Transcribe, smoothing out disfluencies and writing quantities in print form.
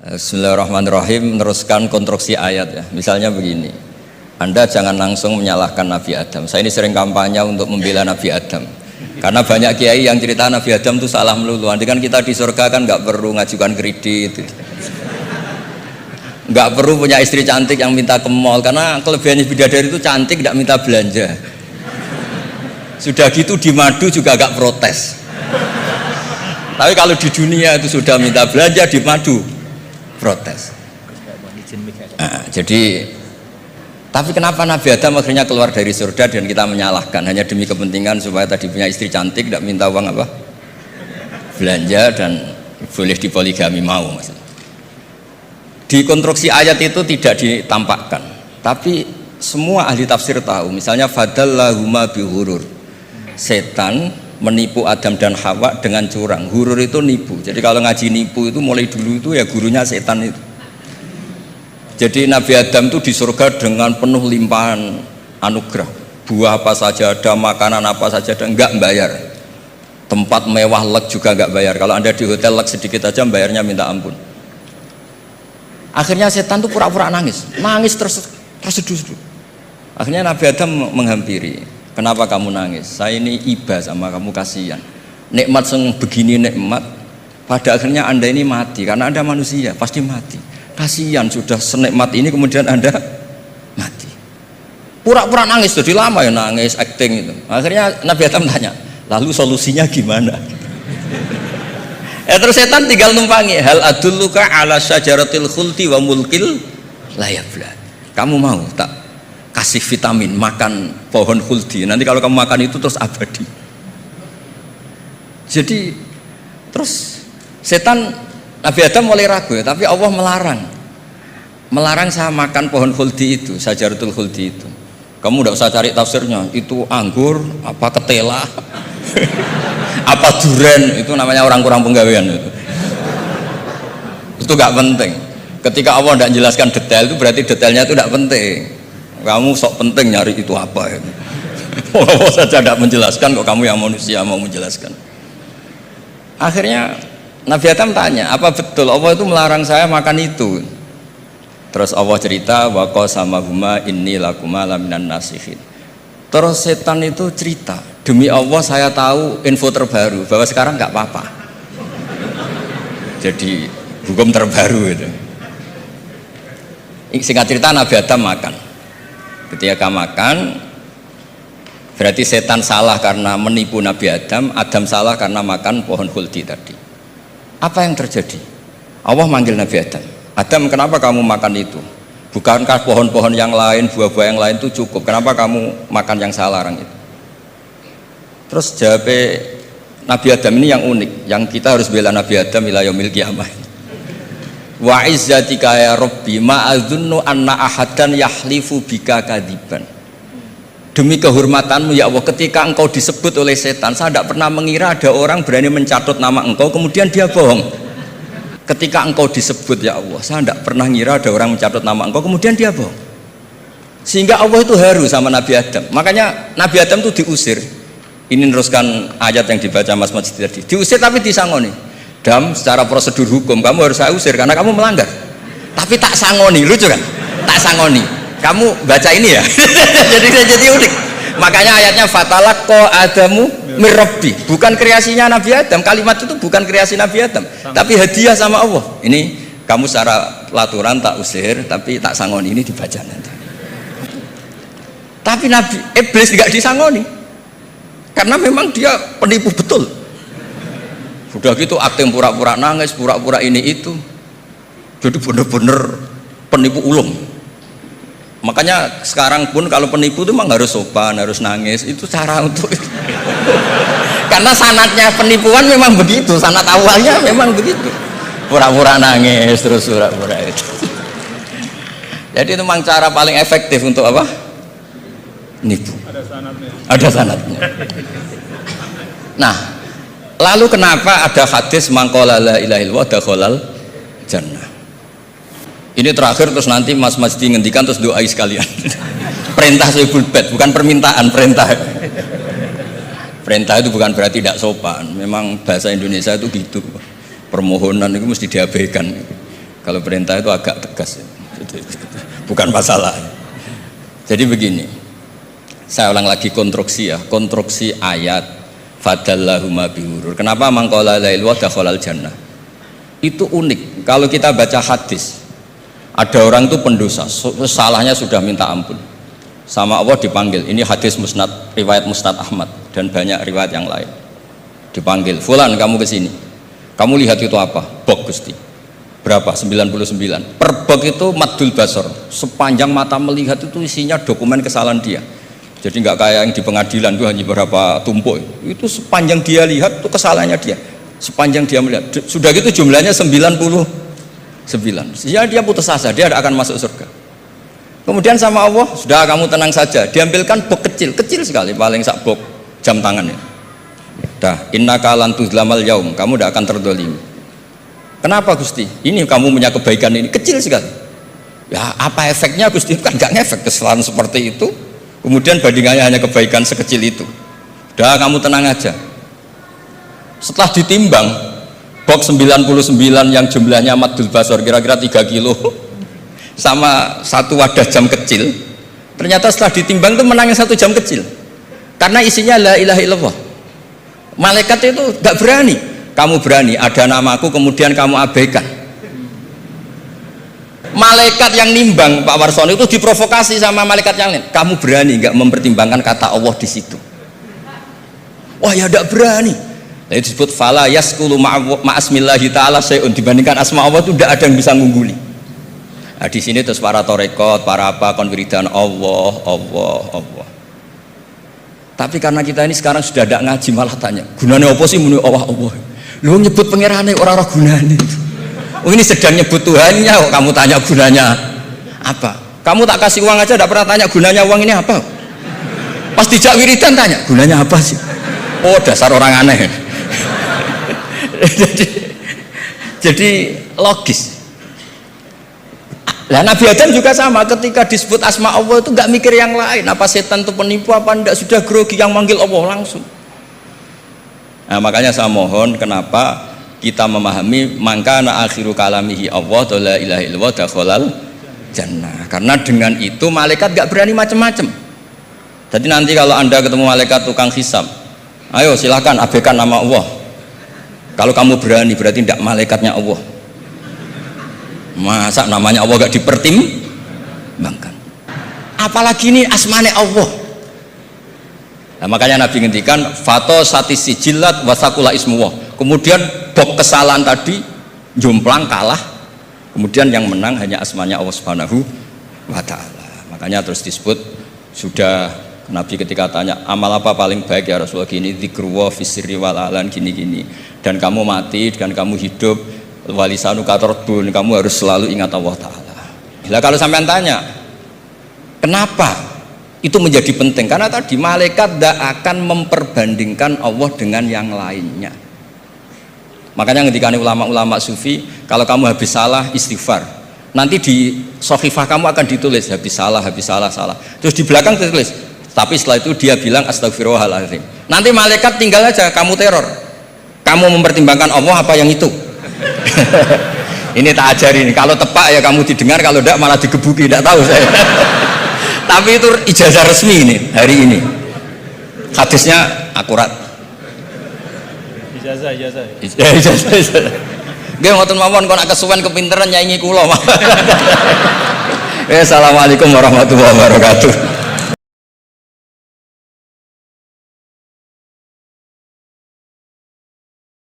Bismillahirrahmanirrahim. Meneruskan konstruksi ayat ya. Misalnya begini, Anda jangan langsung menyalahkan Nabi Adam. Saya ini sering kampanye untuk membela Nabi Adam, karena banyak kiai yang cerita Nabi Adam itu salah melulu. Nanti kan kita di surga kan nggak perlu ngajukan kredit, nggak perlu punya istri cantik yang minta ke mall, karena kelebihannya bidadari itu cantik, nggak minta belanja. Sudah gitu di madu juga agak protes. Tapi kalau di dunia itu sudah minta belanja, di madu protes. Jadi tapi kenapa Nabi Adam akhirnya keluar dari surga dan kita menyalahkan hanya demi kepentingan supaya tadi punya istri cantik, tidak minta uang apa belanja dan boleh dipoligami mau maksudnya. Di konstruksi ayat itu tidak ditampakkan, tapi semua ahli tafsir tahu. Misalnya fadallahuma bihurur, setan menipu Adam dan Hawa dengan curang. Hurur itu nipu. Jadi kalau ngaji nipu itu mulai dulu itu ya gurunya setan itu. Jadi Nabi Adam itu di surga dengan penuh limpahan anugerah. Buah apa saja ada, makanan apa saja ada, enggak bayar. Tempat mewah leg juga enggak bayar. Kalau Anda di hotel leg sedikit aja bayarnya minta ampun. Akhirnya setan itu pura-pura nangis terseduh-seduh. Akhirnya Nabi Adam menghampiri. Kenapa kamu nangis? Saya ini iba sama kamu, kasihan. Nikmat yang begini nikmat, pada akhirnya Anda ini mati. Karena Anda manusia, pasti mati. Kasihan sudah senikmat ini kemudian Anda mati. Pura-pura nangis, jadi lama ya nangis, acting itu. Akhirnya Nabi Adam tanya, lalu solusinya gimana? Terus setan tinggal numpangi. Hal adulluka ala syajaratil khuldi wa mulkil la yafla. Kamu mau tak kasih vitamin, makan pohon khuldi, nanti kalau kamu makan itu terus abadi. Jadi terus setan, Nabi Adam mulai ragu ya, tapi Allah melarang saya makan pohon khuldi itu, syajaratul khuldi itu. Kamu tidak usah cari tafsirnya, itu anggur apa ketela apa duren, itu namanya orang kurang penggawean itu gak penting. Ketika Allah tidak menjelaskan detail itu berarti detailnya itu tidak penting. Kamu sok penting nyari itu apa itu. Allah saja tidak menjelaskan, kok kamu yang manusia mau menjelaskan. Akhirnya Nabi Adam tanya, apa betul Allah itu melarang saya makan itu? Terus Allah cerita, wa qasamahuma inni lakuma laminan nasihin. Terus setan itu cerita, demi Allah saya tahu info terbaru bahwa sekarang nggak apa-apa. Jadi hukum terbaru itu. Singkat cerita Nabi Adam makan. Ketika makan, berarti setan salah karena menipu Nabi Adam, Adam salah karena makan pohon khuldi tadi. Apa yang terjadi? Allah manggil Nabi Adam. Adam, kenapa kamu makan itu? Bukankah pohon-pohon yang lain, buah-buah yang lain itu cukup? Kenapa kamu makan yang saya larang itu? Terus jawab Nabi Adam ini yang unik, yang kita harus bela Nabi Adam ila yaumil qiyamah. Wa izzatika ya Rabbi ma adzunnu anna ahadan yahlifu bika kadiban. Demi kehormatanmu ya Allah, ketika engkau disebut oleh setan, saya tidak pernah mengira ada orang berani mencatut nama engkau kemudian dia bohong. Ketika engkau disebut ya Allah, saya tidak pernah mengira ada orang mencatut nama engkau kemudian dia bohong. Sehingga Allah itu haru sama Nabi Adam. Makanya Nabi Adam itu diusir. Ini meneruskan ayat yang dibaca Mas Majid tadi. Diusir tapi disangoni. Dam, secara prosedur hukum kamu harus saya usir karena kamu melanggar. Tapi tak sangoni, lucu kan? Tak sangoni. Kamu baca ini ya. jadi unik. Makanya ayatnya fatalaqqa Adamu mir Rabbi. Bukan kreasinya Nabi Adam. Kalimat itu bukan kreasi Nabi Adam, tapi hadiah sama Allah. Ini kamu secara pelaturan tak usir, tapi tak sangoni, ini dibaca nanti. Tapi Nabi Iblis tidak disangoni. Karena memang dia penipu betul. Sudah gitu akting pura-pura nangis, pura-pura ini itu. Jadi benar-benar penipu ulung. Makanya sekarang pun kalau penipu itu memang harus sopan, harus nangis. Itu cara untuk itu. Karena sanatnya penipuan memang begitu, sanat awalnya memang begitu. Pura-pura nangis terus pura-pura itu. Jadi itu memang cara paling efektif untuk apa? Nipu. Ada sanatnya. Nah, lalu kenapa ada hadis mangqala la ilaha illallah dakhalal jannah? Ini terakhir terus nanti Mas Majdi ngendikan terus doai sekalian. Perintah Sohibul Bait, bukan permintaan, perintah. Perintah itu bukan berarti tidak sopan. Memang bahasa Indonesia itu gitu. Permohonan itu mesti diabaikan. Kalau perintah itu agak tegas, bukan masalah. Jadi begini, saya ulang lagi konstruksi ya, konstruksi ayat fadallahuma bihurur. Kenapa mangqala la ilaha dakhalal jannah? Itu unik. Kalau kita baca hadis, ada orang itu pendosa, salahnya sudah minta ampun, sama Allah dipanggil. Ini hadis musnad, riwayat musnad Ahmad dan banyak riwayat yang lain. Dipanggil, fulan kamu kesini, kamu lihat itu apa? Bok Gusti. Berapa? 99. Per bok itu maddul basor, sepanjang mata melihat itu isinya dokumen kesalahan dia. Jadi nggak kayak yang di pengadilan itu hanya beberapa tumpuk. Itu sepanjang dia lihat itu kesalahannya dia. Sepanjang dia melihat. Sudah gitu jumlahnya 99. Ya dia putus asa, dia tidak akan masuk surga. Kemudian sama Allah, sudah kamu tenang saja. Diambilkan bok kecil, kecil sekali, paling sak bok jam tangannya. Dah, innaka lan tuzlamal yaum, kamu tidak akan terdolimi. Kenapa Gusti? Ini kamu punya kebaikan ini kecil sekali. Ya apa efeknya Gusti? Kan nggak ngefek kesalahan seperti itu. Kemudian bandingannya hanya kebaikan sekecil itu. Dah kamu tenang aja. Setelah ditimbang, box 99 yang jumlahnya maddul basor kira-kira 3 kilo sama satu wadah jam kecil, ternyata setelah ditimbang itu menangnya 1 jam kecil. Karena isinya la ilaha illallah. Malaikat itu nggak berani. Kamu berani, ada namaku kemudian kamu abaikan. Malaikat yang nimbang Pak Warsono itu diprovokasi sama malaikat yang lain. Kamu berani nggak mempertimbangkan kata Allah di situ? Wah ya tidak berani. Nah, itu disebut fala yaskulu ma'asmillahi ta'ala sayun, dibandingkan asma Allah itu tidak ada yang bisa ngungguli. Nah, di sini terus para torekot, para apa konwiridan Allah, Allah, Allah. Tapi karena kita ini sekarang sudah tidak ngaji malah tanya, gunanya apa sih muni Allah, Allah? Lu nyebut pangerane orang-orang gunanya itu. Oh ini sedang nyebut Tuhannya, kok kamu tanya gunanya apa? Kamu tak kasih uang aja tidak pernah tanya gunanya uang ini apa? Pas dijak wiridan tanya gunanya apa sih? Oh dasar orang aneh. jadi logis. Lah Nabi Adam juga sama, ketika disebut asma Allah itu nggak mikir yang lain, apa setan itu penipu apa enggak, sudah grogi yang manggil Allah langsung. Nah, makanya saya mohon kenapa kita memahami mangkana akhiru kalamihi Allah la ilaha illallah dakhalal jannah. Karena dengan itu malaikat gak berani macam-macam. Jadi nanti kalau Anda ketemu malaikat tukang hisab, ayo silakan abaikan nama Allah. Kalau kamu berani berarti tidak malaikatnya Allah. Masa namanya Allah gak dipertimbangkan? Apalagi ini asmane Allah. Nah, makanya Nabi ngendikan fato satisi jilat wasakula ismuwah. Kemudian bok kesalahan tadi jomplang kalah. Kemudian yang menang hanya asmanya Allah Subhanahu wa ta'ala. Makanya terus disebut, sudah Nabi ketika tanya amal apa paling baik ya Rasulullah, gini dzikrullah fisirri wal alan gini-gini. Dan kamu mati dan kamu hidup walisanu katordun, kamu harus selalu ingat Allah Ta'ala. Nah, kalau sampean tanya kenapa itu menjadi penting, karena tadi malaikat tidak akan memperbandingkan Allah dengan yang lainnya. Makanya ketika ulama-ulama sufi, kalau kamu habis salah istighfar, nanti di sohifah kamu akan ditulis habis salah, salah. Terus di belakang ditulis, tapi setelah itu dia bilang astagfirullahaladzim. Nanti malaikat tinggal aja kamu teror, kamu mempertimbangkan Allah apa yang itu. Ini tak ajarin, kalau tepak ya kamu didengar, kalau tidak malah digebuki, tidak tahu saya. Tapi itu ijazah resmi ini hari ini, hadisnya akurat. Ijazah. Nggih ngoten mawon, kok nak kesuwen kepinteran nyanyi kula. Assalamualaikum warahmatullahi wabarakatuh.